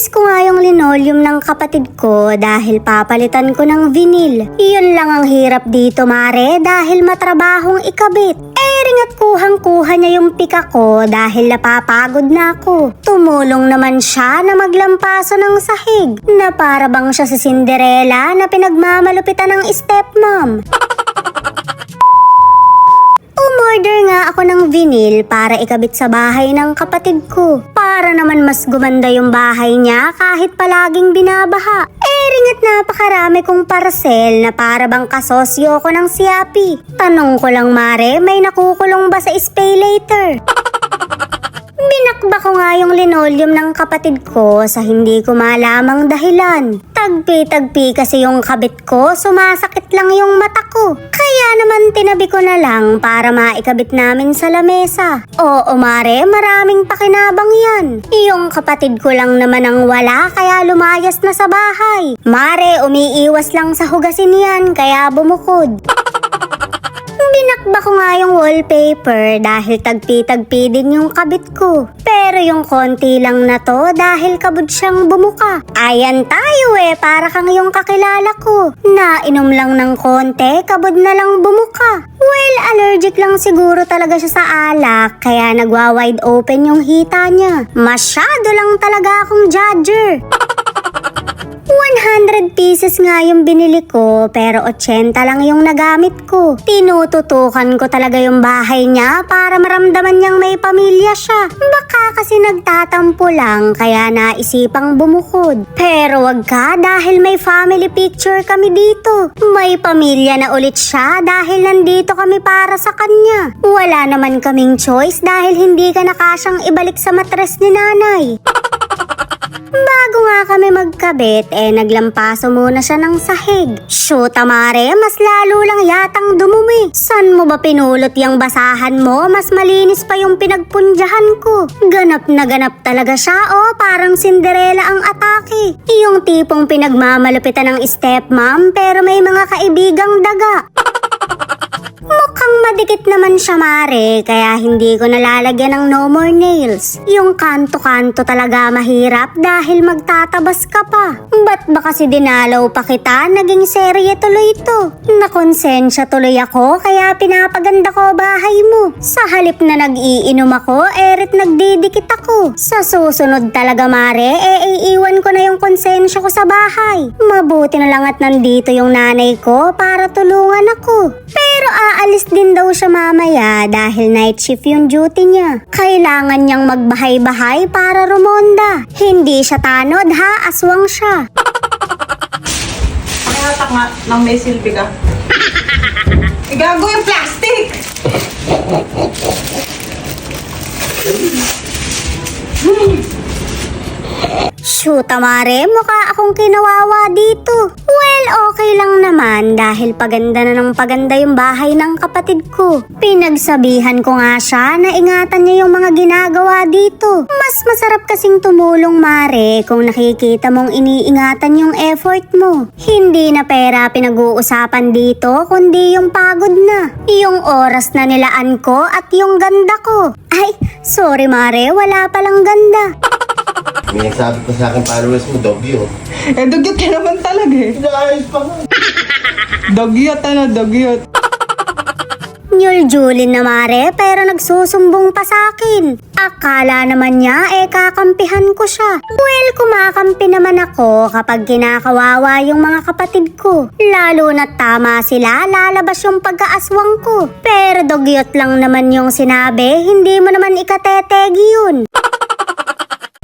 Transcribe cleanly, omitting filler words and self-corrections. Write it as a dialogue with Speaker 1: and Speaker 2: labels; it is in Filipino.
Speaker 1: Inaalis ko nga yung linoleum ng kapatid ko dahil papalitan ko ng vinyl. Iyon lang ang hirap dito, mare, dahil matrabahong ikabit. Ring at kuhang-kuha niya yung pika ko dahil napapagod na ako. Tumulong naman siya na maglampaso ng sahig na para bang siya si Cinderella na pinagmamalupitan ng stepmom. Umorder nga ako ng vinyl para ikabit sa bahay ng kapatid ko. Para naman mas gumanda yung bahay niya kahit palaging binabaha. Ring at napakarami kong parcel na para bang kasosyo ko ng siapi. Tanong ko lang, mare, may nakukulong ba sa Spay Later? Binakba ko nga yung linoleum ng kapatid ko sa hindi ko malamang dahilan. Tagpi-tagpi kasi yung kabit ko, sumasakit lang yung mata ko. Kaya naman tinabi ko na lang para maikabit namin sa lamesa. Oo, mare, maraming pakinabang yan. Yung kapatid ko lang naman ang wala kaya lumayas na sa bahay. Mare, umiiwas lang sa hugasin yan kaya bumukod. Binakba ko nga yung wallpaper dahil tagpi-tagpi din yung kabit ko. Pero yung konti lang na to dahil kabod siyang bumuka. Ayan tayo para kang yung kakilala ko. Nainom lang ng konti, kabod na lang bumuka. Well, allergic lang siguro talaga siya sa alak, kaya nagwa-wide open yung hita niya. Masyado lang talaga akong judger. 100 pieces nga yung binili ko pero 80 lang yung nagamit ko. Tinututukan ko talaga yung bahay niya para maramdaman niyang may pamilya siya. Baka kasi nagtatampo lang kaya naisipang bumukod. Pero wag ka dahil may family picture kami dito. May pamilya na ulit siya dahil nandito kami para sa kanya. Wala naman kaming choice dahil hindi ka na kasyang ibalik sa matres ni nanay. Bago nga kami magkabit, naglampaso muna siya ng sahig. Shoot, mare, mas lalo lang yatang dumumi. San mo ba pinulot yung basahan mo? Mas malinis pa yung pinagpunjahan ko. Ganap na ganap talaga siya, parang Cinderella ang atake. Yung tipong pinagmamalupitan ng stepmom pero may mga kaibigang daga. Mukhang madikit naman siya, mare, kaya hindi ko nalalagyan ng no more nails. Yung kanto-kanto talaga mahirap dahil magtatabas ka pa. Ba't ba kasi dinalaw pa kita? Naging serye tuloy ito. Nakonsensya tuloy ako kaya pinapaganda ko bahay mo. Sa halip na nag-iinom ako, erit nagdidikit ako. Sa susunod talaga, mare, iiwan ko na yung konsensya ko sa bahay. Mabuti na lang at nandito yung nanay ko para tulungan ako. Pero aalis din daw siya mamaya dahil night shift yung duty niya. Kailangan niyang magbahay-bahay para rumonda. Hindi siya tanod ha, aswang siya.
Speaker 2: Pakihatak nga nang may silbi ka. Igago yung plastic!
Speaker 1: Shoot, mare, mukha akong kinawawa dito. Well, okay lang naman dahil paganda na ng paganda yung bahay ng kapatid ko. Pinagsabihan ko nga siya na ingatan niya yung mga ginagawa dito. Mas masarap kasing tumulong, mare, kung nakikita mong iniingatan yung effort mo. Hindi na pera pinag-uusapan dito, kundi yung pagod na. Yung oras na nilaan ko at yung ganda ko. Ay, sorry, mare, wala palang ganda.
Speaker 3: May nagsabi pa sa akin followers mo, Doggy.
Speaker 2: Dugyot ka naman talaga
Speaker 3: Inaayos pa nga.
Speaker 2: Dugyot, dugyot.
Speaker 1: Nyuljulin na, mare, pero nagsusumbong pa sa akin. Akala naman niya kakampihan ko siya. Well, kumakampi naman ako kapag kinakawawa yung mga kapatid ko. Lalo na tama sila, lalabas yung pagkaaswang ko. Pero dugyot lang naman yung sinabi, hindi mo naman ikatetegi yun.